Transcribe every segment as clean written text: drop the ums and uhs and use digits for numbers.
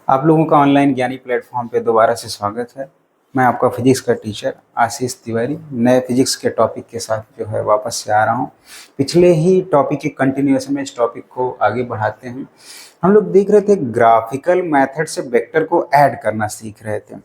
आप लोगों का ऑनलाइन ज्ञानी प्लेटफॉर्म पे दोबारा से स्वागत है। मैं आपका फिजिक्स का टीचर आशीष तिवारी नए फिजिक्स के टॉपिक के साथ जो है वापस से आ रहा हूँ। पिछले ही टॉपिक के कंटिन्यूएशन में इस टॉपिक को आगे बढ़ाते हैं। हम लोग देख रहे थे ग्राफिकल मेथड से वेक्टर को ऐड करना सीख रहे थे।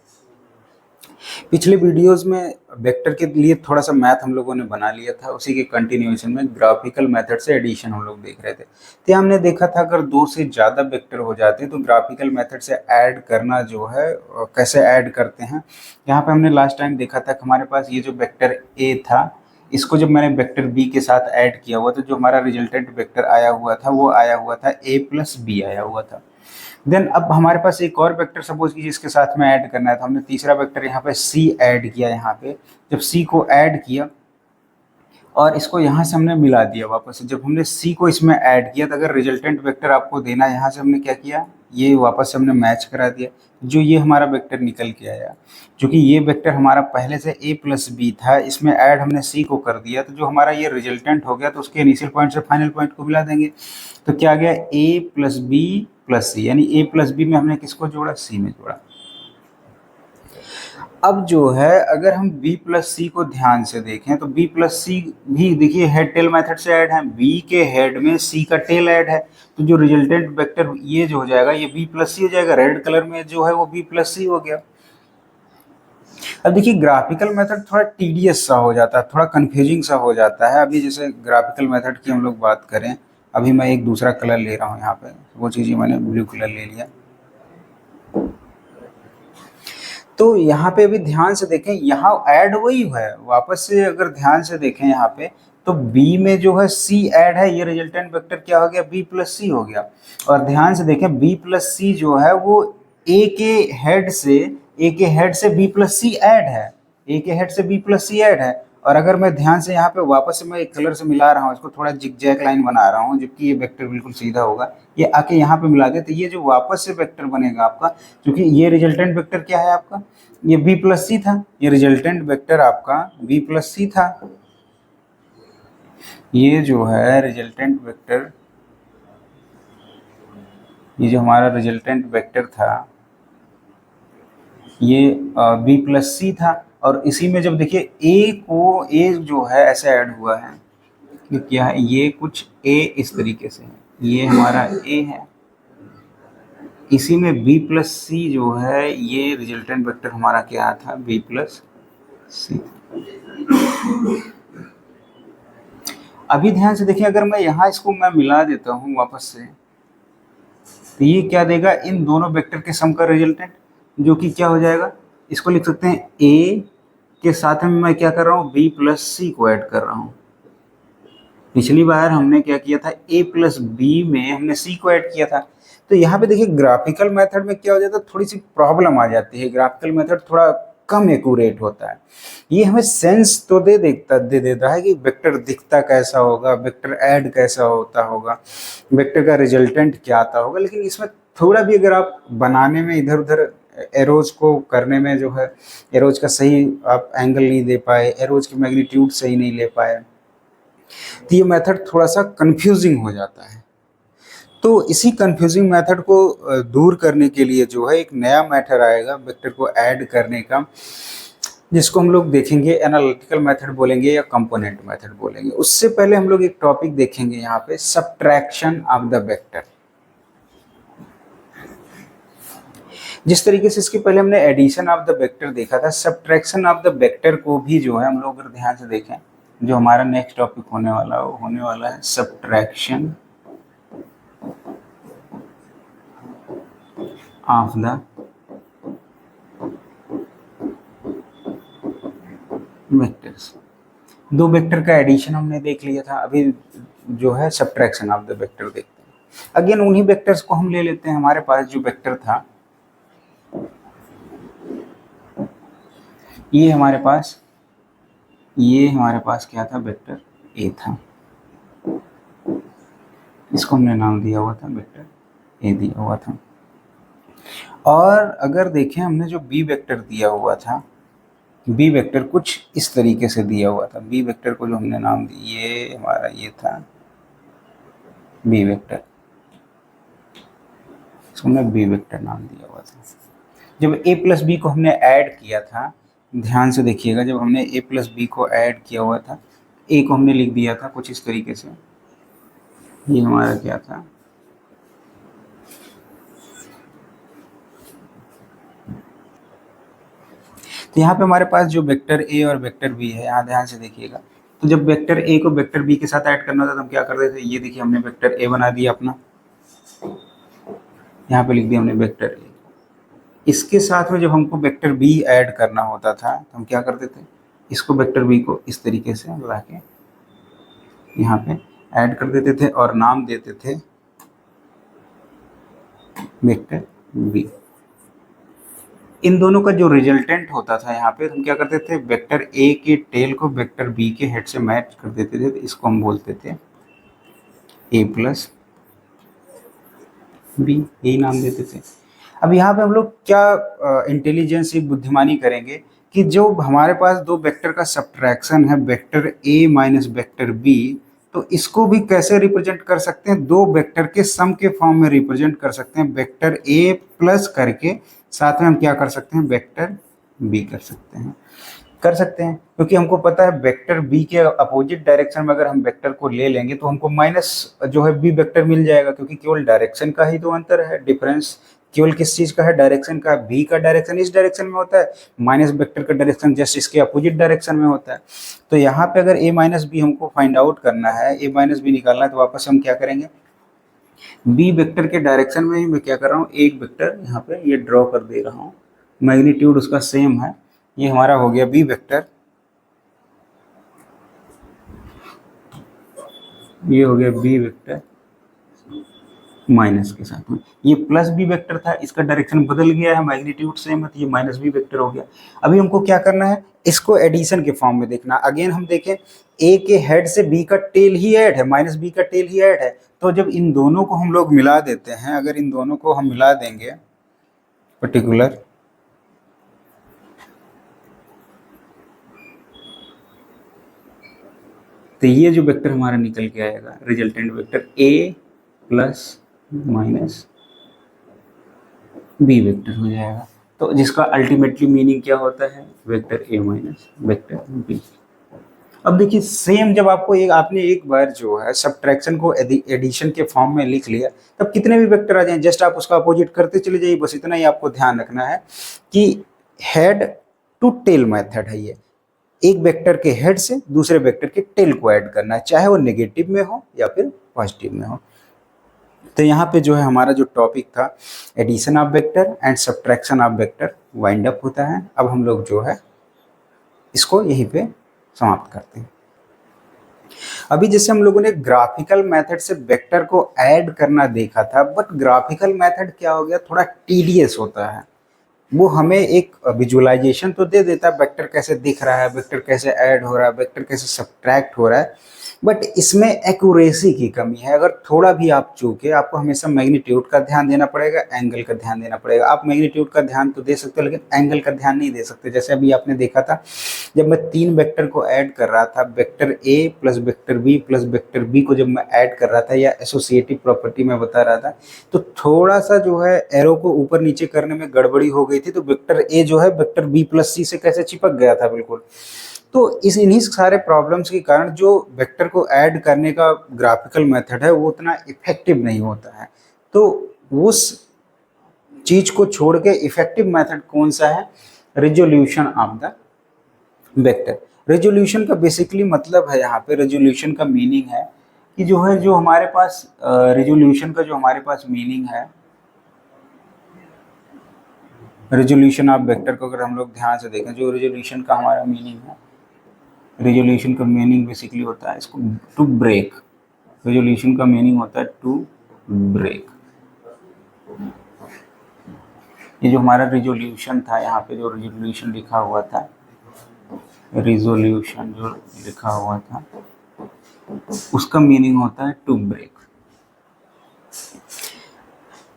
पिछले वीडियोस में वेक्टर के लिए थोड़ा सा मैथ हम लोगों ने बना लिया था, उसी के कंटिन्यूएशन में ग्राफिकल मेथड से एडिशन हम लोग देख रहे थे। तो हमने देखा था अगर दो से ज़्यादा वेक्टर हो जाते हैं तो ग्राफिकल मेथड से ऐड करना जो है कैसे ऐड करते हैं। यहाँ पे हमने लास्ट टाइम देखा था कि हमारे पास ये जो वेक्टर ए था, इसको जब मैंने वेक्टर बी के साथ ऐड किया हुआ तो जो हमारा रिजल्टेंट वेक्टर आया हुआ था वो आया हुआ था ए प्लस बी आया हुआ था। देन अब हमारे पास एक और वेक्टर सपोज कीजिए इसके साथ में ऐड करना है, तो हमने तीसरा वेक्टर यहाँ पे सी ऐड किया। यहाँ पे जब सी को ऐड किया और इसको यहाँ से हमने मिला दिया वापस से, जब हमने सी को इसमें ऐड किया तो अगर रिजल्टेंट वेक्टर आपको देना है, यहाँ से हमने क्या किया, ये वापस से हमने मैच करा दिया। जो ये हमारा वेक्टर निकल के आया, क्योंकि ये वेक्टर हमारा पहले से ए प्लस बी था, इसमें ऐड हमने सी को कर दिया, तो जो हमारा ये रिजल्टेंट हो गया तो उसके इनिशियल पॉइंट से फाइनल पॉइंट को मिला देंगे। तो क्या आ गया, ए प्लस बी प्लस सी, यानी ए प्लस बी में हमने किसको जोड़ा, सी में जोड़ा। अब जो है अगर हम b प्लस सी को ध्यान से देखें तो b प्लस सी भी देखिए हेड टेल मेथड से ऐड है, b के हेड में c का टेल ऐड है, तो जो रिजल्टेंट वेक्टर ये जो हो जाएगा ये b प्लस सी हो जाएगा। रेड कलर में जो है वो b प्लस सी हो गया। अब देखिए ग्राफिकल मेथड थोड़ा टीडियस सा हो जाता है, थोड़ा कंफ्यूजिंग सा हो जाता है। अभी जैसे ग्राफिकल मेथड की हम लोग बात करें, अभी मैं एक दूसरा कलर ले रहा हूँ, यहाँ पे वो चीज़ मैंने ब्लू कलर ले लिया। तो यहाँ पे अभी ध्यान से देखें, यहाँ ऐड वही है, वापस से अगर ध्यान से देखें यहाँ पे तो B में जो है C ऐड है, ये रिजल्टेंट वेक्टर क्या हो गया, B प्लस सी हो गया। और ध्यान से देखें B प्लस सी जो है वो A के हेड से B प्लस सी ऐड है, A के हेड से B प्लस सी ऐड है। और अगर मैं ध्यान से यहाँ पे वापस से मैं एक कलर से मिला रहा हूँ, इसको थोड़ा जिगजैग लाइन बना रहा हूँ, जबकि ये वेक्टर बिल्कुल सीधा होगा, ये आके यहाँ पे मिला दे तो ये जो वापस से वेक्टर बनेगा आपका, क्योंकि ये रिजल्टेंट वेक्टर क्या है आपका, ये बी प्लस सी था, ये रिजल्टेंट वेक्टर आपका बी प्लस सी था। ये जो है रिजल्टेंट वेक्टर, ये जो हमारा रिजल्टेंट वेक्टर था ये बी प्लस सी था। और इसी में जब देखिए ए जो है ऐसे ऐड हुआ है, ये क्या है, ये कुछ ए इस तरीके से है, ये हमारा ए है। इसी में b प्लस सी जो है ये रिजल्टेंट वेक्टर हमारा क्या था, b प्लस सी। अभी ध्यान से देखिए अगर मैं यहाँ इसको मैं मिला देता हूँ वापस से, तो ये क्या देगा, इन दोनों वेक्टर के सम का रिजल्टेंट, जो कि क्या हो जाएगा, इसको लिख सकते हैं a के साथ में मैं क्या कर रहा हूँ, b प्लस सी को ऐड कर रहा हूँ। पिछली बार हमने क्या किया था, a प्लस बी में हमने c को ऐड किया था। तो यहाँ पे देखिए ग्राफिकल मेथड में क्या हो जाता है, थोड़ी सी प्रॉब्लम आ जाती है, ग्राफिकल मेथड थोड़ा कम एक्यूरेट होता है। ये हमें सेंस तो दे देता है कि वेक्टर दिखता कैसा होगा, वेक्टर ऐड कैसा होता होगा, वेक्टर का रिजल्टेंट क्या आता होगा, लेकिन इसमें थोड़ा भी अगर आप बनाने में इधर उधर एरोज को करने में जो है, एरोज का सही आप एंगल नहीं दे पाए, एरोज की मैग्नीट्यूड सही नहीं ले पाए, तो ये मेथड थोड़ा सा कंफ्यूजिंग हो जाता है। तो इसी कंफ्यूजिंग मेथड को दूर करने के लिए जो है एक नया मेथड आएगा वेक्टर को ऐड करने का, जिसको हम लोग देखेंगे एनालिटिकल मेथड बोलेंगे या कंपोनेंट मेथड बोलेंगे। उससे पहले हम लोग एक टॉपिक देखेंगे यहाँ पे, सब्ट्रैक्शन ऑफ द वेक्टर। जिस तरीके से इसके पहले हमने एडिशन ऑफ द वेक्टर देखा था, सब्ट्रैक्शन ऑफ द वेक्टर को भी जो है हम लोग अगर ध्यान से देखें, जो हमारा नेक्स्ट टॉपिक होने वाला है सब्ट्रैक्शन ऑफ द वेक्टर्स। दो वेक्टर का एडिशन हमने देख लिया था, अभी जो है सब्ट्रैक्शन ऑफ द वेक्टर देखते हैं। अगेन उन्हीं वेक्टर्स को हम ले लेते हैं। हमारे पास जो वेक्टर था, ये हमारे पास क्या था, वेक्टर ए था, इसको हमने नाम दिया हुआ था वेक्टर ए दिया हुआ था। और अगर देखें हमने जो बी वेक्टर दिया हुआ था, बी वेक्टर कुछ इस तरीके से दिया हुआ था। बी वेक्टर को जो हमने नाम दिया, ये हमारा ये था बी वेक्टर। इसको हमने बी वेक्टर नाम दिया हुआ था। जब ए प्लस बी को हमने ऐड किया था, ध्यान से देखिएगा, जब हमने ए प्लस बी को ऐड किया हुआ था, ए को हमने लिख दिया था कुछ इस तरीके से, ये हमारा क्या था, तो यहाँ पे हमारे पास जो वेक्टर ए और वेक्टर बी है, यहाँ ध्यान से देखिएगा, तो जब वेक्टर ए को वेक्टर बी के साथ ऐड करना था तो हम क्या करते थे, ये देखिए हमने वेक्टर ए बना दिया अपना, यहाँ पे लिख दिया हमने वेक्टर ए। इसके साथ में जब हमको वेक्टर बी ऐड करना होता था तो हम क्या करते थे, इसको वेक्टर बी को इस तरीके से ला के यहाँ पे ऐड कर देते थे और नाम देते थे वेक्टर बी। इन दोनों का जो रिजल्टेंट होता था यहाँ पे हम क्या करते थे, वेक्टर ए के टेल को वेक्टर बी के हेड से मैच कर देते थे, तो इसको हम बोलते थे ए प्लस बी, यही नाम देते थे। अब यहाँ पे हम लोग क्या इंटेलिजेंस बुद्धिमानी करेंगे कि जो हमारे पास दो वेक्टर का सब्ट्रैक्शन है, vector A minus vector B, तो इसको भी कैसे रिप्रेजेंट कर सकते हैं, दो वेक्टर के सम के फॉर्म में रिप्रेजेंट कर सकते हैं, वेक्टर ए प्लस करके साथ में हम क्या कर सकते हैं, वेक्टर बी कर सकते हैं, क्योंकि हमको पता है वेक्टर बी के अपोजिट डायरेक्शन में अगर हम वेक्टर को ले लेंगे तो हमको माइनस जो है बी वेक्टर मिल जाएगा, क्योंकि केवल डायरेक्शन का ही तो अंतर है, डिफरेंस केवल किस चीज का है, डायरेक्शन का। बी का डायरेक्शन इस डायरेक्शन में होता है, माइनस वेक्टर का डायरेक्शन जस्ट इसके अपोजिट डायरेक्शन में होता है। तो यहाँ पे अगर ए माइनस बी हमको फाइंड आउट करना है, ए माइनस बी निकालना है, तो वापस हम क्या करेंगे, बी वेक्टर के डायरेक्शन में ही मैं क्या कर रहा हूँ, एक वेक्टर यहाँ पे ये ड्रॉ कर दे रहा हूँ, मैग्नीट्यूड उसका सेम है, ये हमारा हो गया बी वेक्टर, ये हो गया बी वेक्टर माइनस के साथ में, ये प्लस बी वेक्टर था, इसका डायरेक्शन बदल गया है, मैग्नीट्यूड सेम है, तो ये माइनस बी वेक्टर हो गया। अभी हमको क्या करना है, इसको एडिशन के फॉर्म में देखना। अगेन हम देखें, ए के हेड से बी का टेल ही ऐड है, माइनस बी का टेल ही ऐड है, तो जब इन दोनों को हम लोग मिला देते हैं, अगर इन दोनों को हम मिला देंगे पर्टिकुलर, तो ये जो वेक्टर हमारा निकल के आएगा, resultant vector A plus minus B vector हो जाएगा, तो जिसका अल्टीमेटली मीनिंग क्या होता है, vector A minus vector B. अब देखिए सेम, जब आपको आपने एक बार जो है सब्ट्रैक्शन को एडिशन के फॉर्म में लिख लिया, तब कितने भी वेक्टर आ जाए जस्ट आप उसका अपोजिट करते चले जाइए, बस इतना ही आपको ध्यान रखना है कि हेड टू टेल मेथड है ये, एक वेक्टर के हेड से दूसरे वेक्टर के टेल को ऐड करना है, चाहे वो नेगेटिव में हो या फिर पॉजिटिव में हो। तो यहाँ पे जो है हमारा जो टॉपिक था, addition of vector and subtraction of vector, wind up होता है। अब हम लोग जो है इसको यहीं पे समाप्त करते हैं। अभी जैसे हम लोगों ने ग्राफिकल मेथड से वेक्टर को ऐड करना देखा था, बट ग्राफिकल मेथड क्या हो गया, थोड़ा टीडियस होता है, वो हमें एक विजुअलाइजेशन तो दे देता है, वेक्टर कैसे दिख रहा है, वेक्टर कैसे ऐड हो रहा है, वेक्टर कैसे सब्ट्रैक्ट हो रहा है, बट इसमें एक्यूरेसी की कमी है। अगर थोड़ा भी आप चूके, आपको हमेशा मैग्नीट्यूड का ध्यान देना पड़ेगा, एंगल का ध्यान देना पड़ेगा। आप मैग्नीट्यूड का ध्यान तो दे सकते हो, लेकिन एंगल का ध्यान नहीं दे सकते। जैसे अभी आपने देखा था, जब मैं तीन वेक्टर को ऐड कर रहा था, vector A plus vector B plus vector B को जब मैं ऐड कर रहा था, या एसोसिएटिव प्रॉपर्टी में बता रहा था, तो थोड़ा सा जो है एरो को ऊपर नीचे करने में गड़बड़ी हो गई थी, तो वेक्टर ए जो है वेक्टर बी प्लस सी से कैसे चिपक गया था बिल्कुल। तो इन्हीं सारे प्रॉब्लम्स के कारण जो वेक्टर को ऐड करने का ग्राफिकल मेथड है वो उतना इफेक्टिव नहीं होता है। तो उस चीज को छोड़ के इफेक्टिव मेथड कौन सा है, resolution of the vector. Resolution का बेसिकली मतलब है, यहाँ पे रेजोल्यूशन का मीनिंग है कि जो है, जो हमारे पास रेजोल्यूशन का जो हमारे पास मीनिंग है, रेजोल्यूशन ऑफ वेक्टर को अगर हम लोग ध्यान से देखें, जो रेजोल्यूशन का हमारा मीनिंग है, रेजोल्यूशन का मीनिंग बेसिकली होता है इसको टू ब्रेक। रेजोल्यूशन का मीनिंग होता है टू ब्रेक। ये जो हमारा रेजोल्यूशन था, यहाँ पे जो रेजोल्यूशन लिखा हुआ था, रेजोल्यूशन जो लिखा हुआ था, उसका मीनिंग होता है टू ब्रेक।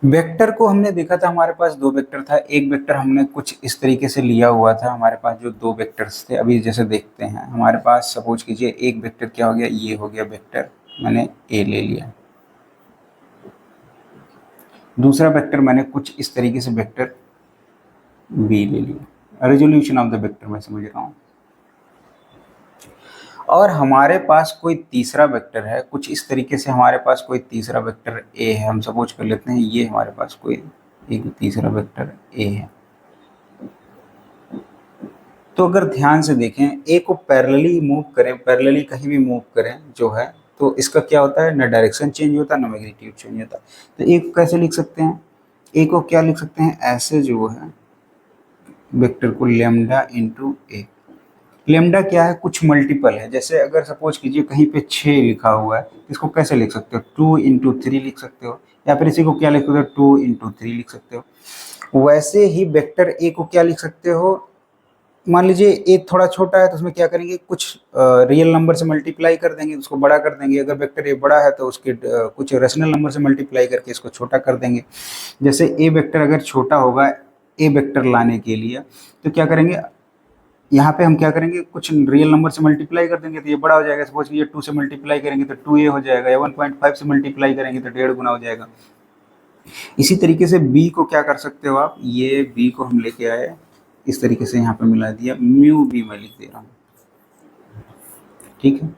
वेक्टर को हमने देखा था, हमारे पास दो वेक्टर था, एक वेक्टर हमने कुछ इस तरीके से लिया हुआ था, हमारे पास जो दो वेक्टर्स थे। अभी जैसे देखते हैं, हमारे पास सपोज कीजिए एक वेक्टर क्या हो गया, ये हो गया वेक्टर, मैंने ए ले लिया। दूसरा वेक्टर मैंने कुछ इस तरीके से वेक्टर बी ले लिया, रेजोल्यूशन ऑफ द वेक्टर मैं समझ रहा हूँ। और हमारे पास कोई तीसरा वेक्टर है, कुछ इस तरीके से हमारे पास कोई तीसरा वेक्टर ए है, हम सपोज कर लेते हैं ये हमारे पास कोई एक तीसरा वेक्टर ए है। तो अगर ध्यान से देखें, ए को पैरेलली मूव करें, पैरेलली कहीं भी मूव करें जो है, तो इसका क्या होता है, ना डायरेक्शन चेंज होता है ना मैग्नीट्यूड चेंज होता है। तो ए को कैसे लिख सकते हैं, ए को क्या लिख सकते हैं, ऐसे जो है वेक्टर को लेमडा इंटू ए। लेमडा क्या है, कुछ मल्टीपल है, जैसे अगर सपोज कीजिए कहीं पे 6 लिखा हुआ है, इसको कैसे लिख सकते हो, 2 इंटू 3 लिख सकते हो, या फिर इसी को क्या लिख सकते हो, 2 इंटू 3 लिख सकते हो। वैसे ही वेक्टर ए को क्या लिख सकते हो, मान लीजिए ए थोड़ा छोटा है तो उसमें क्या करेंगे, कुछ रियल नंबर से मल्टीप्लाई कर देंगे, उसको बड़ा कर देंगे। अगर वेक्टर ए बड़ा है तो उसके कुछ रेशनल नंबर से मल्टीप्लाई करके इसको छोटा कर देंगे। जैसे ए वेक्टर अगर छोटा होगा ए वेक्टर लाने के लिए, तो क्या करेंगे, यहाँ पे हम क्या करेंगे, कुछ रियल नंबर से मल्टीप्लाई कर देंगे तो ये बड़ा हो जाएगा। सपोज ये 2 से मल्टीप्लाई करेंगे तो 2a हो जाएगा, या 1.5 से मल्टीप्लाई करेंगे तो 1.5 गुना हो जाएगा। इसी तरीके से b को क्या कर सकते हो आप, ये b को हम लेके आए इस तरीके से यहाँ पे मिला दिया, म्यू बी मैं लिख दे रहा हूँ, ठीक है।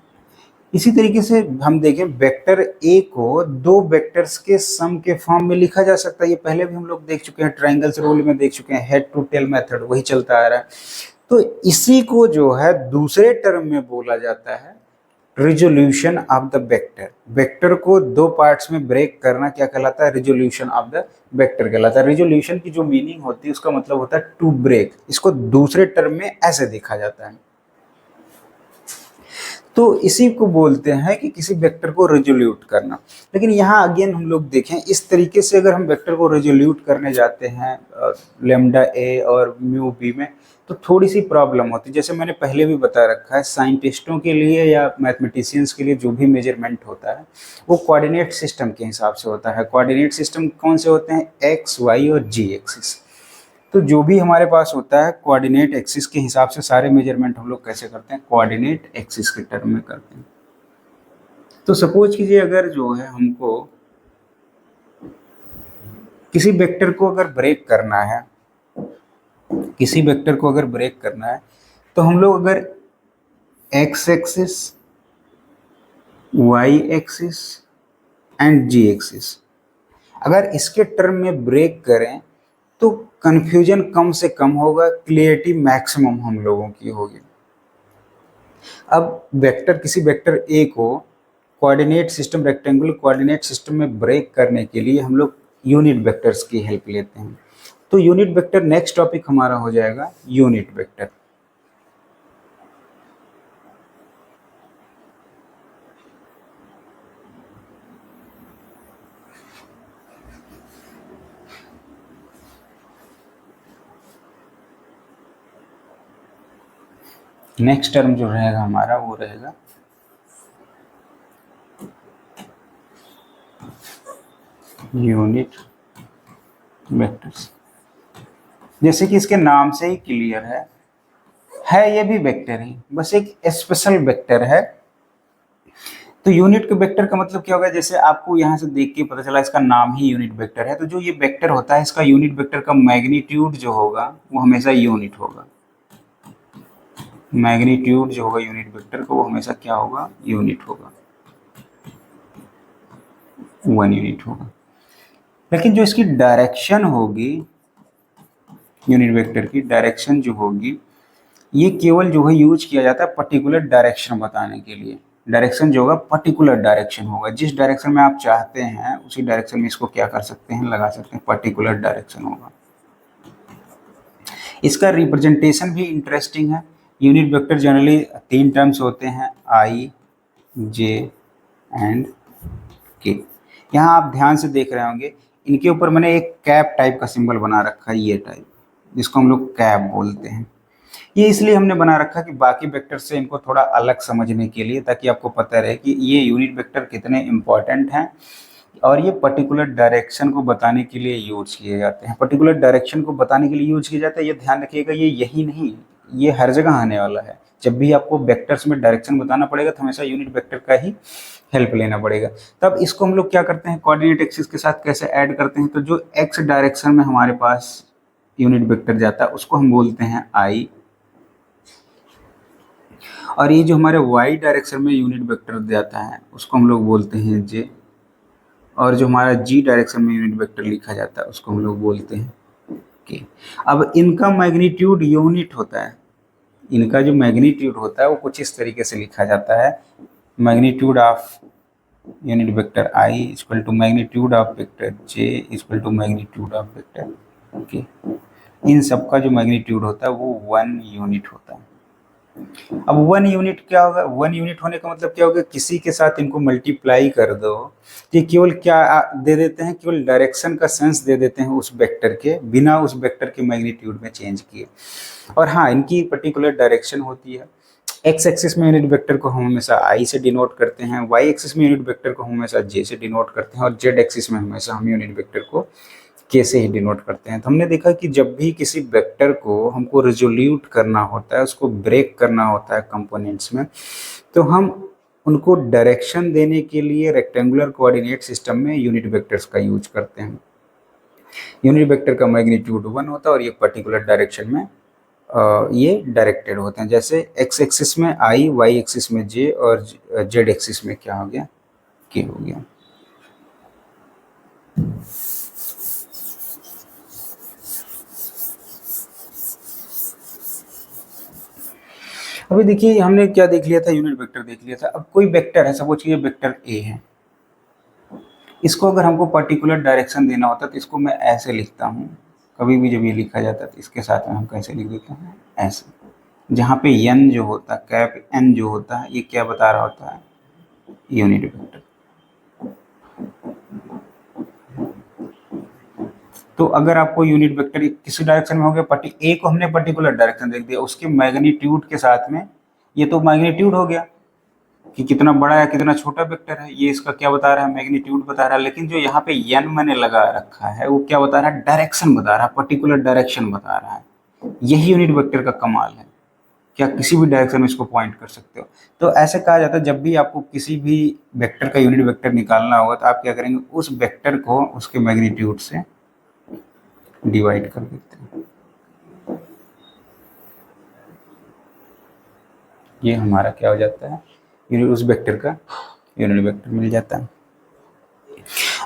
इसी तरीके से हम देखें वेक्टर ए को दो वेक्टर्स के सम के फॉर्म में लिखा जा सकता है। ये पहले भी हम लोग देख चुके हैं, ट्रायंगल्स रूल में देख चुके हैं, हेड टू टेल मेथड वही चलता आ रहा है। तो इसी को जो है दूसरे टर्म में बोला जाता है resolution of the vector. Vector को दो पार्ट्स में ब्रेक करना क्या कहलाता है, रिजोल्यूशन ऑफ द वेक्टर कहलाता है। रिजोल्यूशन की जो मीनिंग होती है उसका मतलब होता है टू ब्रेक। इसको दूसरे टर्म में ऐसे देखा जाता है। तो इसी को बोलते हैं कि किसी वेक्टर को रिजोल्यूट करना। लेकिन यहाँ अगेन हम लोग देखें, इस तरीके से अगर हम वेक्टर को रिजोल्यूट करने जाते हैं लेमडा ए और म्यू बी में, तो थोड़ी सी प्रॉब्लम होती है। जैसे मैंने पहले भी बता रखा है, साइंटिस्टों के लिए या मैथमेटिशियंस के लिए जो भी मेजरमेंट होता है वो कोऑर्डिनेट सिस्टम के हिसाब से होता है। कोऑर्डिनेट सिस्टम कौन से होते हैं, एक्स, वाई और जी एक्सिस। तो जो भी हमारे पास होता है कोऑर्डिनेट एक्सिस के हिसाब से सारे मेजरमेंट हम लोग कैसे करते हैं, कोऑर्डिनेट एक्सिस के टर्म में करते हैं। तो सपोज कीजिए अगर जो है हमको किसी वेक्टर को अगर ब्रेक करना है, किसी वेक्टर को अगर ब्रेक करना है, तो हम लोग अगर X axis, Y axis and Z axis अगर इसके टर्म में ब्रेक करें तो कंफ्यूजन कम से कम होगा, क्लियरिटी मैक्सिमम हम लोगों की होगी। अब वेक्टर, किसी वेक्टर ए को coordinate system, rectangular coordinate system में ब्रेक करने के लिए हम लोग यूनिट वेक्टर्स की हेल्प लेते हैं। तो यूनिट वेक्टर नेक्स्ट टॉपिक हमारा हो जाएगा यूनिट वेक्टर। नेक्स्ट टर्म जो रहेगा हमारा वो रहेगा यूनिट वेक्टर्स। जैसे कि इसके नाम से ही क्लियर है ये भी वेक्टर ही, बस एक स्पेशल वेक्टर है। तो यूनिट के वेक्टर का मतलब क्या होगा, जैसे आपको यहाँ से देख के पता चला इसका नाम ही यूनिट वेक्टर है। तो जो ये वेक्टर होता है इसका यूनिट वेक्टर का मैग्नीट्यूड जो होगा वो हमेशा यूनिट होगा। मैग्नीट्यूड जो होगा यूनिट वेक्टर का वो हमेशा क्या होगा, यूनिट होगा, 1 यूनिट होगा। लेकिन जो इसकी डायरेक्शन होगी, यूनिट वेक्टर की डायरेक्शन जो होगी, ये केवल जो है यूज किया जाता है पर्टिकुलर डायरेक्शन बताने के लिए। डायरेक्शन जो होगा पर्टिकुलर डायरेक्शन होगा, जिस डायरेक्शन में आप चाहते हैं उसी डायरेक्शन में इसको क्या कर सकते हैं, लगा सकते हैं, पर्टिकुलर डायरेक्शन होगा। इसका रिप्रेजेंटेशन भी इंटरेस्टिंग है। यूनिट वेक्टर जनरली 3 टर्म्स होते हैं, आई, जे एंड के। यहाँ आप ध्यान से देख रहे होंगे, इनके ऊपर मैंने एक कैप टाइप का सिंबल बना रखा है, ये टाइप, जिसको हम लोग कैप बोलते हैं। ये इसलिए हमने बना रखा कि बाकी वेक्टर से इनको थोड़ा अलग समझने के लिए, ताकि आपको पता रहे कि ये यूनिट वेक्टर कितने इंपॉर्टेंट हैं और ये पर्टिकुलर डायरेक्शन को बताने के लिए यूज किए जाते हैं। पर्टिकुलर डायरेक्शन को बताने के लिए यूज किए जाते हैं, ये ध्यान रखिएगा, ये यही नहीं, ये हर जगह आने वाला है। जब भी आपको वेक्टर्स में डायरेक्शन बताना पड़ेगा तो हमेशा यूनिट वेक्टर का ही हेल्प लेना पड़ेगा। तब इसको हम लोग क्या करते हैं, कोऑर्डिनेट एक्सिस के साथ कैसे ऐड करते हैं, तो जो एक्स डायरेक्शन में हमारे पास यूनिट वेक्टर जाता है उसको हम बोलते हैं आई, और ये जो हमारे वाई डायरेक्शन में यूनिट वेक्टर जाता है उसको हम लोग बोलते हैं जे, और जो हमारा जी डायरेक्शन में यूनिट वेक्टर लिखा जाता है उसको हम लोग बोलते हैं के। अब इनका मैग्नीट्यूड यूनिट होता है, इनका जो मैग्नीट्यूड होता है वो कुछ इस तरीके से लिखा जाता है, magnitude of unit vector I equal to magnitude of vector J equal to magnitude of vector K. इन सब का जो मैग्नीट्यूड होता है वो 1 यूनिट होता है। अब 1 यूनिट क्या होगा, 1 यूनिट होने का मतलब क्या होगा, किसी के साथ इनको मल्टीप्लाई कर दो तो केवल क्या दे देते हैं, केवल डायरेक्शन का सेंस दे देते हैं उस वेक्टर के, बिना उस वेक्टर के मैग्नीट्यूड में चेंज किए। और हाँ, इनकी पर्टिकुलर डायरेक्शन होती है। एक्स एक्सिस में यूनिट वेक्टर को हम हमेशा आई से डिनोट करते हैं, वाई एक्सिस में यूनिट वेक्टर को हम हमेशा जे से डिनोट करते हैं, और जेड एक्सिस में हमेशा हम यूनिट वेक्टर को के से ही डिनोट करते हैं। तो हमने देखा कि जब भी किसी वेक्टर को हमको रिजोल्यूट करना होता है, उसको ब्रेक करना होता है कंपोनेंट्स में, तो हम उनको डायरेक्शन देने के लिए रेक्टेंगुलर कोऑर्डिनेट सिस्टम में यूनिट वेक्टर्स का यूज करते हैं। यूनिट वेक्टर का मैग्नीट्यूड 1 होता है और ये पर्टिकुलर डायरेक्शन में ये डायरेक्टेड होते हैं। जैसे एक्स एक्सिस में आई, वाई एक्सिस में जे, और जेड एक्सिस में क्या हो गया, के हो गया। अभी देखिए हमने क्या देख लिया था, यूनिट वेक्टर देख लिया था। अब कोई वेक्टर है, सपोज ये वेक्टर ए है, इसको अगर हमको पर्टिकुलर डायरेक्शन देना होता तो इसको मैं ऐसे लिखता हूँ, कभी भी जब ये लिखा जाता है तो इसके साथ में हम कैसे लिख देते हैं, ऐसे, जहाँ पे एन जो होता है, कैप एन जो होता है, ये क्या बता रहा होता है, यूनिट वेक्टर। तो अगर आपको यूनिट वेक्टर किसी डायरेक्शन में हो गया, ए को हमने पर्टिकुलर डायरेक्शन देख दिया, उसके मैग्नीट्यूड के साथ में, ये तो मैग्नीट्यूड हो गया कि कितना बड़ा या कितना छोटा वेक्टर है, ये इसका क्या बता रहा है, मैग्नीट्यूड बता रहा है। लेकिन जो यहाँ पे एन मैंने लगा रखा है वो क्या बता रहा है, डायरेक्शन बता रहा है, पर्टिकुलर डायरेक्शन बता रहा है। यही यूनिट वेक्टर का कमाल है, क्या किसी भी डायरेक्शन में इसको पॉइंट कर सकते हो। तो ऐसे कहा जाता है जब भी आपको किसी भी वेक्टर का यूनिट वेक्टर निकालना होगा तो आप क्या करेंगे, उस वेक्टर को उसके मैग्नीट्यूड से डिवाइड कर देते हैं। ये हमारा क्या हो जाता है, यूनिट, उस वेक्टर का यूनिट वेक्टर मिल जाता है।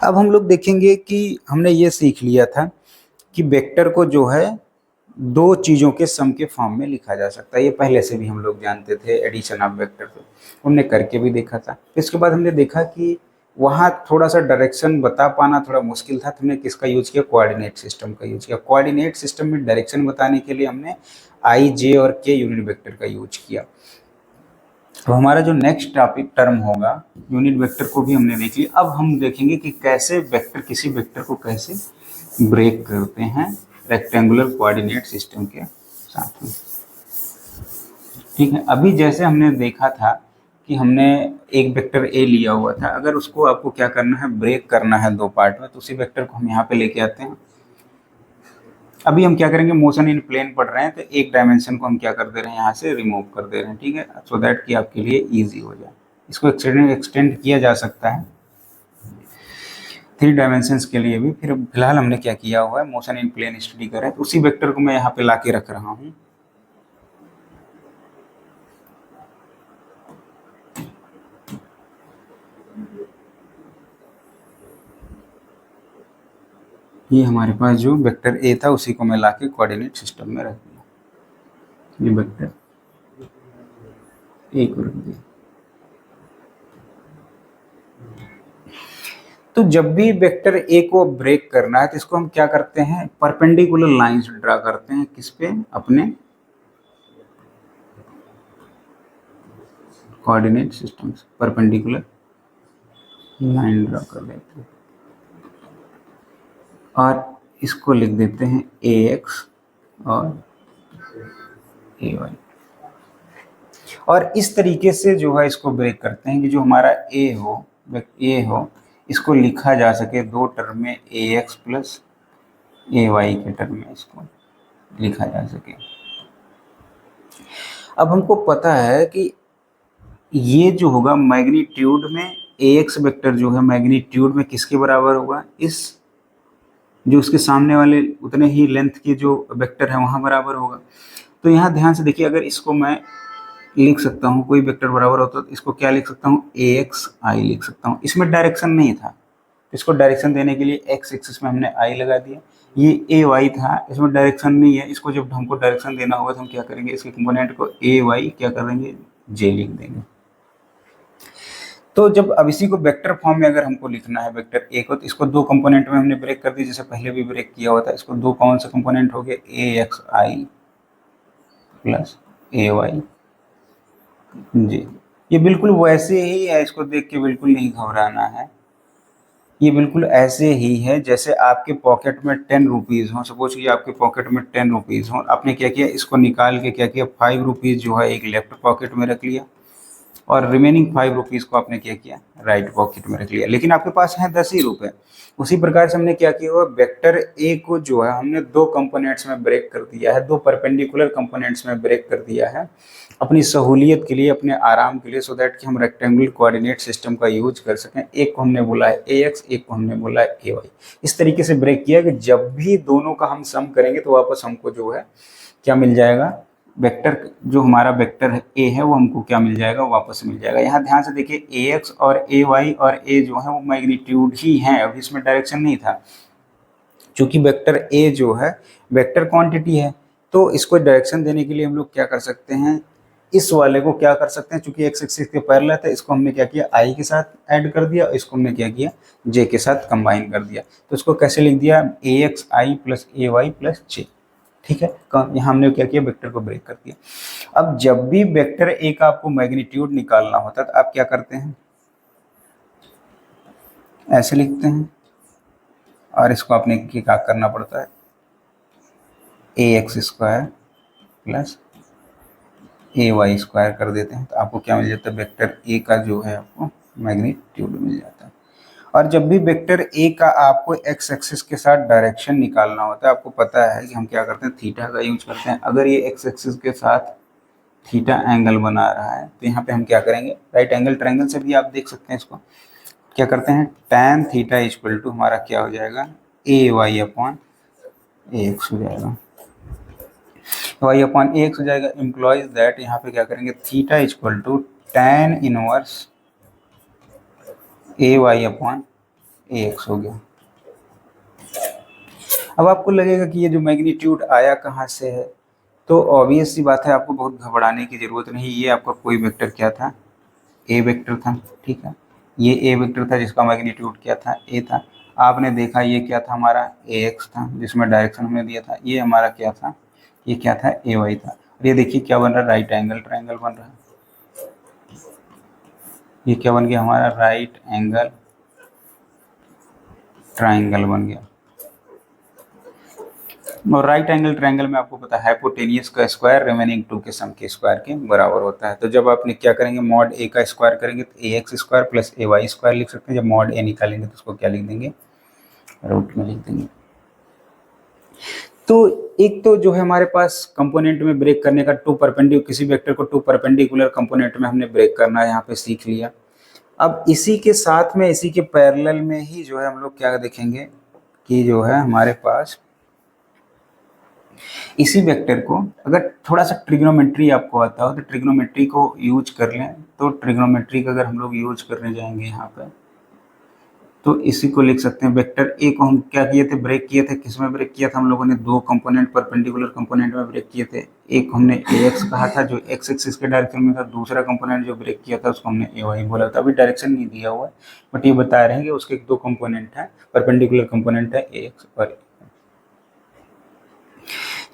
अब हम लोग देखेंगे कि हमने ये सीख लिया था कि वेक्टर को जो है दो चीज़ों के सम के फॉर्म में लिखा जा सकता है, ये पहले से भी हम लोग जानते थे, एडिशन ऑफ वेक्टर को हमने करके भी देखा था। इसके बाद हमने देखा कि वहाँ थोड़ा सा डायरेक्शन बता पाना थोड़ा मुश्किल था, तो हमने किसका यूज किया, कोऑर्डिनेट सिस्टम का यूज किया। कोऑर्डिनेट सिस्टम में डायरेक्शन बताने के लिए हमने आई, जे और के यूनिट वेक्टर का यूज किया। तो हमारा जो नेक्स्ट टॉपिक टर्म होगा, यूनिट वेक्टर को भी हमने देख लिया। अब हम देखेंगे कि कैसे वेक्टर, किसी वेक्टर को कैसे ब्रेक करते हैं रेक्टेंगुलर कोऑर्डिनेट सिस्टम के साथ में। ठीक है, अभी जैसे हमने देखा था कि हमने एक वेक्टर ए लिया हुआ था, अगर उसको आपको क्या करना है, ब्रेक करना है दो पार्ट में, तो उसी वेक्टर को हम यहाँ पे लेके आते हैं। अभी हम क्या करेंगे, मोशन इन प्लेन पढ़ रहे हैं तो एक डायमेंशन को हम क्या कर दे रहे हैं, यहाँ से रिमूव कर दे रहे हैं। ठीक है, सो दैट कि आपके लिए ईजी हो जाए। इसको एक्सटेंड किया जा सकता है 3 डायमेंशंस के लिए भी। फिर फिलहाल हमने क्या किया हुआ है, मोशन इन प्लेन स्टडी कर रहे हैं, तो उसी वेक्टर को मैं यहाँ पे ला के रख रहा हूँ। ये हमारे पास जो वेक्टर ए था उसी को मैं ला के कोऑर्डिनेट सिस्टम में रख दिया। ये वेक्टर ए को रख दिया। तो जब भी वेक्टर ए को ब्रेक करना है तो इसको हम क्या करते हैं, परपेंडिकुलर लाइंस ड्रा करते हैं, किस पे, अपने कोऑर्डिनेट सिस्टम से परपेंडिकुलर लाइन ड्रा कर देते हैं और इसको लिख देते हैं ए एक्स और ए वाई। और इस तरीके से जो है इसको ब्रेक करते हैं कि जो हमारा ए हो इसको लिखा जा सके दो टर्म में, ए एक्स प्लस ए वाई के टर्म में इसको लिखा जा सके। अब हमको पता है कि ये जो होगा मैग्नीट्यूड में ax वेक्टर जो है मैग्नीट्यूड में किसके बराबर होगा, इस जो उसके सामने वाले उतने ही लेंथ के जो वेक्टर है वहाँ बराबर होगा। तो यहाँ ध्यान से देखिए, अगर इसको मैं लिख सकता हूँ, कोई वेक्टर बराबर होता तो इसको क्या लिख सकता हूँ, ax i लिख सकता हूँ। इसमें डायरेक्शन नहीं था, इसको डायरेक्शन देने के लिए x एक्सिस में हमने i लगा दिया। ये ay था, इसमें डायरेक्शन नहीं है, इसको जब हमको डायरेक्शन देना होगा तो हम क्या करेंगे, इसके कंपोनेंट को ay क्या कर देंगे, j लिख देंगे। तो जब अब इसी को वेक्टर फॉर्म में अगर हमको लिखना है वेक्टर ए को, तो इसको दो कंपोनेंट में हमने ब्रेक कर दी, जैसे पहले भी ब्रेक किया हुआ था। इसको दो कौन से कंपोनेंट हो गए, ax i प्लस ay जी। ये बिल्कुल वैसे ही है, इसको देख के बिल्कुल नहीं घबराना है। ये बिल्कुल ऐसे ही है जैसे आपके पॉकेट में 10 रुपीज़ हो। सपोज कि आपके पॉकेट में 10 रुपीज़ हो, आपने क्या किया, इसको निकाल के क्या किया, 5 रुपीज़ जो है एक लेफ्ट पॉकेट में रख लिया और रिमेनिंग 5 रुपीज़ को आपने क्या किया, राइट पॉकेट में रख लिया। लेकिन आपके पास है 10 ही रुपये। उसी प्रकार से हमने क्या किया हुआ, वेक्टर ए को जो है हमने दो कंपोनेंट्स में ब्रेक कर दिया है, दो परपेंडिकुलर कंपोनेंट्स में ब्रेक कर दिया है अपनी सहूलियत के लिए, अपने आराम के लिए, सो दैट कि हम रेक्टेंगुलर कोऑर्डिनेट सिस्टम का यूज कर सकें। एक को हमने बोला है ax, एक को हमने बोला है ay। इस तरीके से ब्रेक किया कि जब भी दोनों का हम सम करेंगे तो वापस हमको जो है क्या मिल जाएगा, वेक्टर जो हमारा वेक्टर है ए है वो हमको क्या मिल जाएगा, वापस मिल जाएगा। यहाँ ध्यान से देखिए ax और ay और a जो है वो मैग्नीट्यूड ही हैं, अभी इसमें डायरेक्शन नहीं था। चूंकि वेक्टर a जो है वेक्टर क्वांटिटी है, तो इसको डायरेक्शन देने के लिए हम लोग क्या कर सकते हैं, इस वाले को क्या कर सकते हैं, चूंकि एक्स एक्सिस के पैरेलल था, इसको हमने क्या किया, आई के साथ ऐड कर दिया, इसको हमने क्या किया, जे के साथ कंबाइन कर दिया। तो इसको कैसे लिख दिया, ax i plus ay plus j. ठीक है, यहाँ हमने क्या किया, वेक्टर को ब्रेक कर दिया। अब जब भी वेक्टर ए का आपको मैग्नीट्यूड निकालना होता है तो आप क्या करते हैं, ऐसे लिखते हैं और इसको आपने क्या करना पड़ता है, ax square plus ay square कर देते हैं, तो आपको क्या मिल जाता है, वेक्टर ए का जो है आपको मैग्नीट्यूड मिल जाता है। और जब भी वेक्टर ए का आपको एक्स एक्सिस के साथ डायरेक्शन निकालना होता है, आपको पता है कि हम क्या करते हैं, थीटा का यूज करते हैं। अगर ये एक्स एक्सिस के साथ थीटा एंगल बना रहा है तो यहाँ पे हम क्या करेंगे, राइट एंगल ट्रायंगल से भी आप देख सकते हैं इसको, क्या करते हैं, tan थीटा इक्वल टू हमारा क्या हो जाएगा, ay अपॉन ax हो जाएगा, y अपॉन ax हो जाएगा। इम्प्लॉइज दैट यहाँ पे क्या करेंगे, theta equal to tan inverse ay upon ax हो गया। अब आपको लगेगा कि ये जो मैग्नीट्यूड आया कहाँ से है, तो ऑब्वियस सी बात है, आपको बहुत घबराने की जरूरत नहीं। ये आपका कोई वेक्टर क्या था, ए वेक्टर था। ठीक है, ये ए वेक्टर था जिसका मैग्नीट्यूड क्या था, ए था। आपने देखा ये क्या था, हमारा ए एक्स था जिसमें डायरेक्शन हमने दिया था। ये हमारा क्या था, ये क्या था, ए वाई था। और ये देखिए क्या बन रहा है, राइट एंगल ट्रायंगल बन रहा है। ये क्या बन गया हमारा, राइट एंगल ट्रायंगल बन गया। और राइट एंगल ट्रायंगल में आपको पता है हाइपोटेनियस का स्क्वायर रिमेनिंग टू के सम के स्क्वायर के बराबर होता है। तो जब आपने क्या करेंगे, मॉड ए का स्क्वायर करेंगे तो ए x square plus a y square लिख सकते हैं। जब मॉड ए निकालेंगे तो उसको क्या लिख देंगे, रूट में लिख देंगे। तो एक तो जो है हमारे पास कंपोनेंट में ब्रेक करने का, टू परपेंडिकुलर, किसी वेक्टर को टू परपेंडिकुलर कंपोनेंट में हमने ब्रेक करना है, यहाँ पे सीख लिया। अब इसी के साथ में, इसी के पैरेलल में ही जो है हम लोग क्या देखेंगे कि जो है हमारे पास इसी वेक्टर को, अगर थोड़ा सा ट्रिग्नोमेट्री आपको आता हो तो ट्रिग्नोमेट्री को यूज कर लें। तो ट्रिग्नोमेट्री का अगर हम लोग यूज करने जाएंगे यहाँ पे, तो इसी को लिख सकते हैं, वेक्टर ए को हम क्या किए थे, ब्रेक किए थे, किस में ब्रेक किया था हम लोगों ने, दो कंपोनेंट परपेंडिकुलर कंपोनेंट में ब्रेक किए थे। एक हमने ax कहा था जो एक्स एक्सिस के डायरेक्शन में था, दूसरा कंपोनेंट जो ब्रेक किया था उसको हमने ay बोला था। अभी डायरेक्शन नहीं दिया हुआ है, बट ये बता रहे हैं कि उसके दो कंपोनेंट है, परपेंडिकुलर कंपोनेंट है ax और।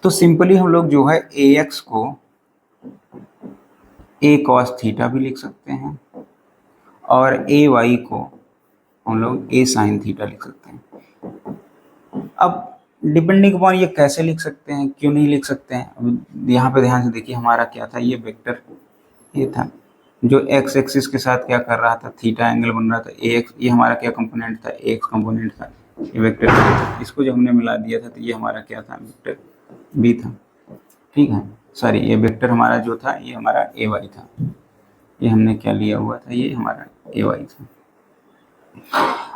तो सिंपली हम लोग जो है ax को a cos थीटा भी लिख सकते हैं और ay को हम लोग a sin थीटा लिख सकते हैं। अब डिपेंडिंग अपॉन ये कैसे लिख सकते हैं, क्यों नहीं लिख सकते हैं, अब यहाँ पे ध्यान से देखिए, हमारा क्या था, ये वेक्टर ये था जो एक्स एक्सिस के साथ क्या कर रहा था, थीटा एंगल बन रहा था ax। ये हमारा क्या कंपोनेंट था, ax कंपोनेंट था। ये वेक्टर, इसको जब हमने मिला दिया था तो ये हमारा क्या था, वेक्टर b था। ठीक है, सॉरी, ये वेक्टर हमारा जो था ये हमारा ए वाई था, ये हमने क्या लिया हुआ था, ये हमारा ए वाई था।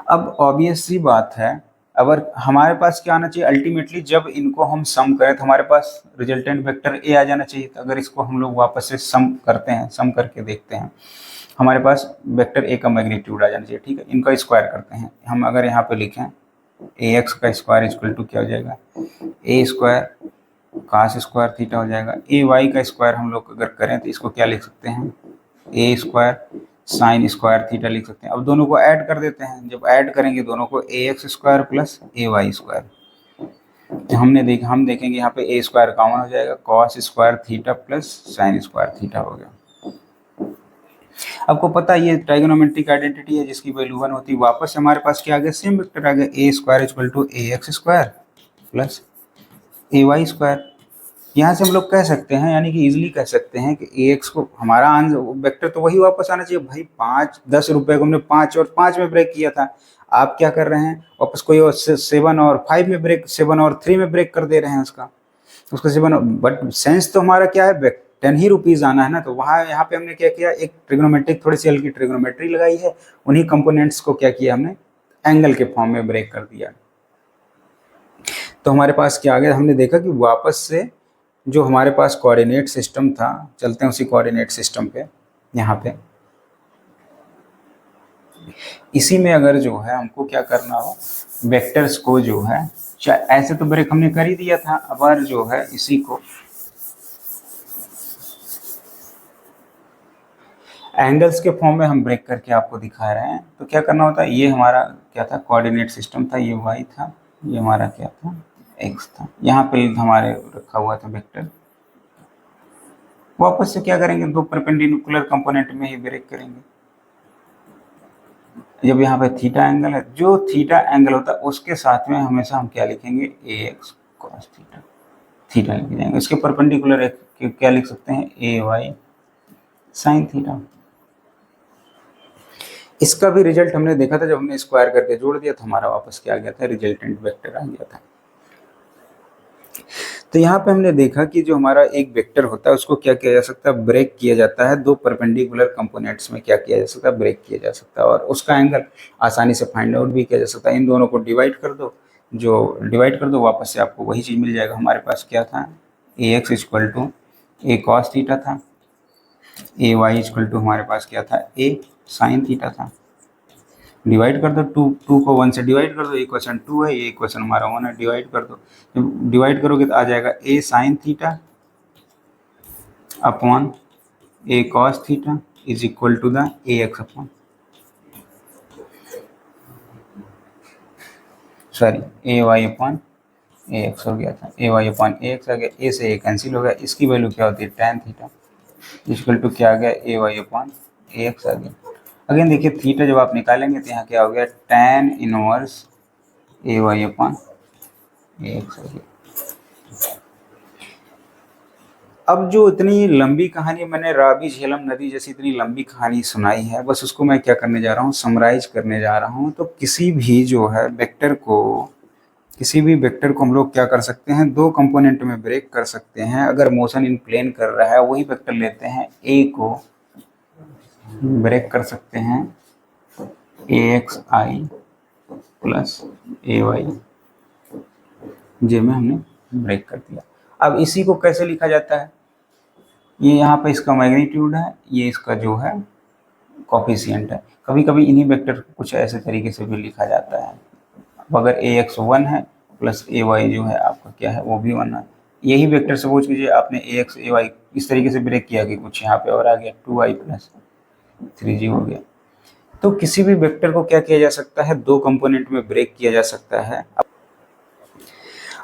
अब ऑब्वियस सी बात है, अगर हमारे पास क्या आना चाहिए अल्टीमेटली, जब इनको हम सम करें तो हमारे पास रिजल्टेंट वेक्टर ए आ जाना चाहिए। तो अगर इसको हम लोग वापस से सम करते हैं, सम करके देखते हैं, हमारे पास वेक्टर ए का मैग्नीट्यूड आ जाना चाहिए। ठीक है, इनका स्क्वायर करते हैं हम। अगर यहाँ पे लिखें ए एक्स का स्क्वायर इक्वल टू क्या हो जाएगा, ए स्क्वायर कास स्क्वायर थीटा हो जाएगा। ए वाई का स्क्वायर हम लोग अगर करें तो इसको क्या लिख सकते हैं, ए स्क्वायर साइन स्क्वायर थीटा लिख सकते हैं। अब दोनों को ऐड कर देते हैं, जब ऐड करेंगे दोनों को, ए x square plus a y square, हम देखेंगे यहाँ पे ए स्क्वायर कॉमन हो जाएगा, cos square theta plus sine square theta हो गया। आपको पता है ये ट्राइगोनोमेट्रिक आइडेंटिटी है जिसकी वैल्यू 1 होती है। वापस हमारे पास क्या आ गया, सेम वेक्टर आ गया, a square equal to a x square plus a y square. यहाँ से हम लोग कह सकते हैं, यानी कि इजीली कह सकते हैं कि ए एक्स को हमारा आंसर वेक्टर तो वही वापस आना चाहिए भाई। 5-10 रुपए को हमने 5 और 5 में ब्रेक किया था, आप क्या कर रहे हैं वापस कोई और 7 और 5 में ब्रेक, 7 और 3 में ब्रेक कर दे रहे हैं उसका 7। बट सेंस तो हमारा क्या है, 10 ही रुपीज़ आना है ना। तो वहाँ यहाँ पे हमने क्या किया, एक ट्रिग्नोमेट्रिक थोड़ी सी हल्की ट्रिग्नोमेट्री लगाई है, उन्हीं कंपोनेंट्स को क्या किया हमने, एंगल के फॉर्म में ब्रेक कर दिया। तो हमारे पास क्या आ गया, हमने देखा कि वापस से जो हमारे पास कोऑर्डिनेट सिस्टम था, चलते हैं उसी कोऑर्डिनेट सिस्टम पे। यहाँ पे इसी में अगर जो है हमको क्या करना हो, वेक्टर्स को जो है, ऐसे तो ब्रेक हमने कर ही दिया था, अब जो है इसी को एंगल्स के फॉर्म में हम ब्रेक करके आपको दिखा रहे हैं। तो क्या करना होता है, ये हमारा क्या था, कोऑर्डिनेट सिस्टम था, ये वाई था, ये हमारा क्या था, एक्स था। यहाँ पे हमारे रखा हुआ था वेक्टर। वापस से क्या करेंगे, दो परपेंडिकुलर कंपोनेंट में ही ब्रेक करेंगे। जब यहाँ पे थीटा एंगल है, जो थीटा एंगल होता है उसके साथ में हमेशा हम क्या लिखेंगे, ए एक्स कॉस थीटा, थीटा लिख जाएंगे। इसके परपेंडिकुलर क्या लिख सकते हैं, ए वाई साइन थीटा। इसका भी रिजल्ट हमने देखा था, जब हमने स्क्वायर करके जोड़ दिया था, हमारा वापस क्या आ गया था, रिजल्टेंट वेक्टर आ गया था। तो यहाँ पे हमने देखा कि जो हमारा एक वेक्टर होता है उसको क्या किया जा सकता है, ब्रेक किया जाता है। दो परपेंडिकुलर कंपोनेंट्स में क्या किया जा सकता है, ब्रेक किया जा सकता है, और उसका एंगल आसानी से फाइंड आउट भी किया जा सकता है। इन दोनों को डिवाइड कर दो, जो डिवाइड कर दो वापस से आपको वही चीज़ मिल जाएगा। हमारे पास क्या था, a x equal to a cos theta था, ए वाई इक्वल टू हमारे पास क्या था, ए साइन थीटा था। डिवाइड कर दो, टू को 1 से डिवाइड कर दो, ये क्वेश्चन 2 है, ये क्वेश्चन हमारा 1 है, डिवाइड कर दो। जब डिवाइड करोगे तो आ जाएगा a sine theta upon a cos theta is equal to the a x upon, sorry a y upon a x हो गया था, a y upon a x आ गया, ए से ए कैंसिल हो गया। इसकी वैल्यू क्या होती है, tan थीटा इक्वल टू क्या आ गया, ए वाई अपॉन ए एक्स आ गया। अगेन देखिए थीटा जब आप निकालेंगे तो यहाँ क्या हो गया, tan inverse A y upon a x हो गया। अब जो इतनी लंबी कहानी मैंने रावी झेलम नदी जैसी इतनी लंबी कहानी सुनाई है, बस उसको मैं क्या करने जा रहा हूँ, समराइज करने जा रहा हूँ। तो किसी भी जो है वेक्टर को, किसी भी वेक्टर को हम लोग क्या कर सकते हैं, दो कंपोनेंट में ब्रेक कर सकते हैं। अगर मोशन इन प्लेन कर रहा है, वही वेक्टर लेते हैं, ए को ब्रेक कर सकते हैं ए x I plus a Y जे में हमने ब्रेक कर दिया। अब इसी को कैसे लिखा जाता है, ये यहाँ पे इसका मैग्नीट्यूड है, ये इसका जो है कॉफिशिएंट है। कभी कभी इन्हीं वेक्टर को कुछ ऐसे तरीके से भी लिखा जाता है। अब अगर ए एक्स 1 है प्लस ए वाई जो है आपका क्या है, वो भी 1 है। यही वेक्टर सपोज कीजिए आपने ए एक्स ए वाई इस तरीके से ब्रेक किया कि कुछ यहाँ पे और आ गया 2i प्लस 3g हो गया। तो किसी भी वेक्टर को क्या किया जा सकता है, दो कंपोनेंट में ब्रेक किया जा सकता है।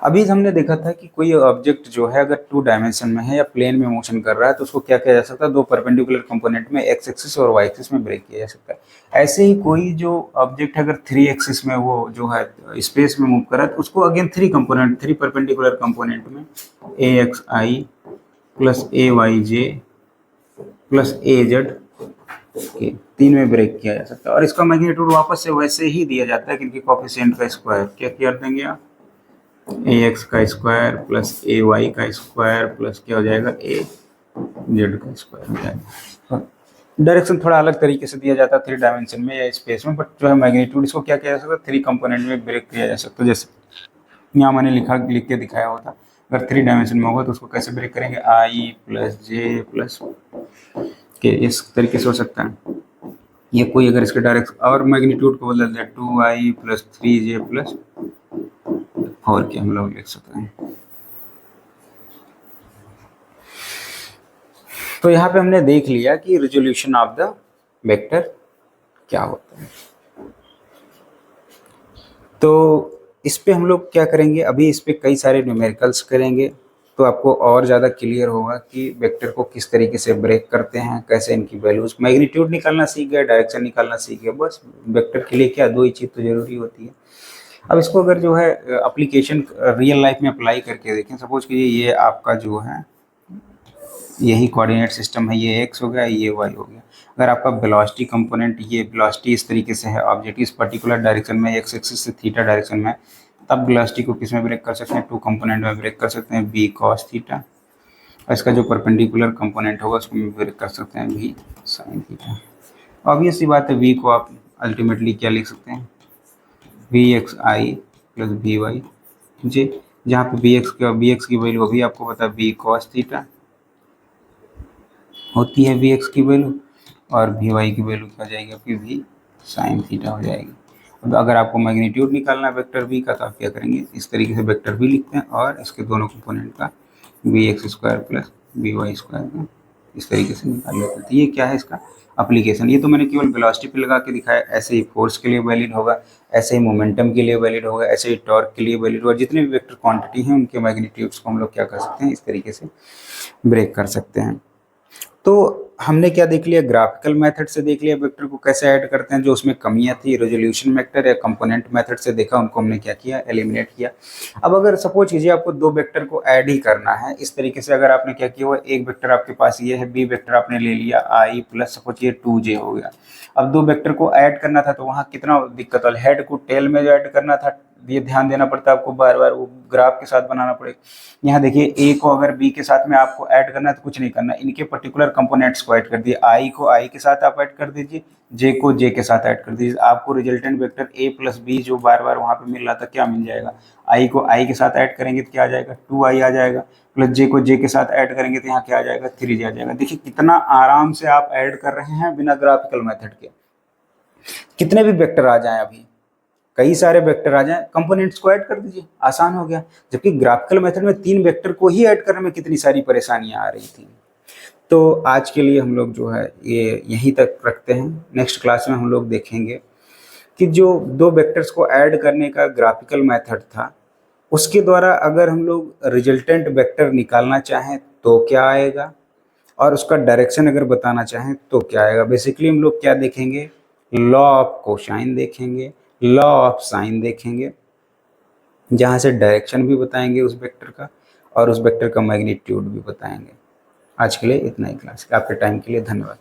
अभी हमने देखा था कि कोई ऑब्जेक्ट जो है अगर 2 डायमेंशन में है या प्लेन में मोशन कर रहा है तो उसको क्या किया जा सकता है, दो परपेंडिकुलर कंपोनेंट में एक्स एक्सिस और वाई एक्सिस में ब्रेक किया जा सकता है। ऐसे ही कोई जो ऑब्जेक्ट अगर 3 एक्सिस में वो जो है स्पेस में मूव कर रहा है तो उसको अगेन 3 परपेंडिकुलर कंपोनेंट में ए x I plus a Y J plus A Z के 3 में ब्रेक किया जा सकता है। और इसका मैग्नीट्यूड वापस से वैसे ही दिया जाता है क्योंकि कॉफिशिएंट का स्क्वायर क्या कर देंगे आप, ए एक्स का स्क्वायर प्लस ए वाई का स्क्वायर प्लस क्या हो जाएगा ए जेड का स्क्वायर हो जाएगा। डायरेक्शन थोड़ा अलग तरीके से दिया जाता है 3 डायमेंशन में या स्पेस में, बट जो है मैग्नीट्यूड इसको क्या किया जा सकता है 3 कंपोनेंट में ब्रेक किया जा सकता है। जैसे यहाँ मैंने लिख के दिखाया होता, अगर 3 डायमेंशन में होगा तो उसको कैसे ब्रेक करेंगे, आई प्लस जे प्लस के, इस तरीके से हो सकता है। ये कोई अगर इसके डायरेक्ट और मैग्नीट्यूड को बदल दे 2i plus 3j plus 4k हम लोग लिख सकते हैं। तो यहाँ पे हमने देख लिया कि रिजोल्यूशन ऑफ द वेक्टर क्या होता है। तो इस पे हम लोग क्या करेंगे, अभी इस पे कई सारे न्यूमेरिकल्स करेंगे तो आपको और ज़्यादा क्लियर होगा कि वेक्टर को किस तरीके से ब्रेक करते हैं, कैसे इनकी वैल्यूज, मैग्नीट्यूड निकालना सीख गए, डायरेक्शन निकालना सीख गए, बस वेक्टर के लिए क्या 2 ही चीज़ तो जरूरी होती है। अब इसको अगर जो है एप्लीकेशन रियल लाइफ में अप्लाई करके देखें, सपोज कीजिए ये आपका जो है यही कोऑर्डिनेट सिस्टम है, ये x हो गया, ये y हो गया। अगर आपका वेलोसिटी कंपोनेंट, ये वेलोसिटी इस तरीके से है, ऑब्जेक्ट इस पर्टिकुलर डायरेक्शन में x एक्सिस से थीटा डायरेक्शन में, तब वेलोसिटी को किस में ब्रेक कर सकते हैं, 2 कंपोनेंट में ब्रेक कर सकते हैं, v cos थीटा, और इसका जो परपेंडिकुलर कंपोनेंट होगा उसको ब्रेक कर सकते हैं v sin थीटा। ऑब्वियस सी बात है, v को आप अल्टीमेटली क्या लिख सकते हैं, vxi प्लस vy j, जहाँ पे vx की वैल्यू अभी आपको पता है v cos थीटा होती है vx की वैल्यू, और vy की वैल्यू क्या जाएगी आपकी v sin थीटा हो जाएगी। अब अगर आपको मैग्नीट्यूड निकालना है वेक्टर v का तो आप क्या करेंगे, इस तरीके से वेक्टर v लिखते हैं और इसके दोनों कंपोनेंट का vx square plus vy square का इस तरीके से निकाल लेते हैं। तो ये क्या है इसका एप्लीकेशन, ये तो मैंने केवल वेलोसिटी पे लगा के दिखाया, ऐसे ही फोर्स के लिए वैलिड होगा, ऐसे ही मोमेंटम के लिए वैलिड होगा, ऐसे ही टॉर्क के लिए वैलिड होगा। जितने भी वेक्टर क्वांटिटी हैं उनके मैग्नीट्यूड्स को हम लोग क्या कर सकते हैं, इस तरीके से ब्रेक कर सकते हैं। तो हमने क्या देख लिया, ग्राफिकल मेथड से देख लिया वेक्टर को कैसे ऐड करते हैं, जो उसमें कमियां थी रेजोल्यूशन वेक्टर या कंपोनेंट मेथड से देखा, उनको हमने क्या किया, एलिमिनेट किया। अब अगर सपोज कीजिए आपको 2 वेक्टर को ऐड ही करना है, इस तरीके से अगर आपने क्या किया हुआ, एक वेक्टर आपके पास ये है, बी वेक्टर आपने ले लिया आई प्लस सपोज ये 2j हो गया। अब 2 वेक्टर को ऐड करना था तो वहाँ कितना दिक्कत वाला, हेड को टेल में जो ऐड करना था, ये ध्यान देना पड़ता है आपको, बार बार वो ग्राफ के साथ बनाना पड़ेगा। यहाँ देखिए ए को अगर बी के साथ में आपको ऐड करना है तो कुछ नहीं करना, इनके पर्टिकुलर कंपोनेंट्स को ऐड कर दिए, आई को आई के साथ आप ऐड कर दीजिए, जे को जे के साथ ऐड कर दीजिए, आपको resultant vector A plus B जो बार बार वहाँ पे मिल रहा था क्या मिल जाएगा, आई को आई के साथ ऐड करेंगे तो क्या आ जाएगा 2i आ जाएगा, प्लस जे को जे के साथ ऐड करेंगे तो यहाँ क्या आ जाएगा 3j आ जाएगा। देखिए कितना आराम से आप ऐड कर रहे हैं बिना ग्राफिकल मेथड के। कितने भी वेक्टर आ जाएं, अभी कई सारे वेक्टर आ जाएं, कंपोनेंट्स को ऐड कर दीजिए, आसान हो गया। जबकि ग्राफिकल मेथड में 3 वेक्टर को ही ऐड करने में कितनी सारी परेशानियां आ रही थी। तो आज के लिए हम लोग जो है ये यहीं तक रखते हैं। नेक्स्ट क्लास में हम लोग देखेंगे कि जो 2 वेक्टर्स को ऐड करने का ग्राफिकल मेथड था, उसके द्वारा अगर हम लोग रिजल्टेंट वेक्टर निकालना चाहें तो क्या आएगा, और उसका डायरेक्शन अगर बताना चाहें तो क्या आएगा। बेसिकली हम लोग क्या देखेंगे, लॉ ऑफ कोसाइन देखेंगे, लॉ ऑफ साइन देखेंगे, जहाँ से डायरेक्शन भी बताएंगे उस वेक्टर का और उस वेक्टर का मैग्नीट्यूड भी बताएंगे। आज के लिए इतना ही क्लास, आपके टाइम के लिए धन्यवाद।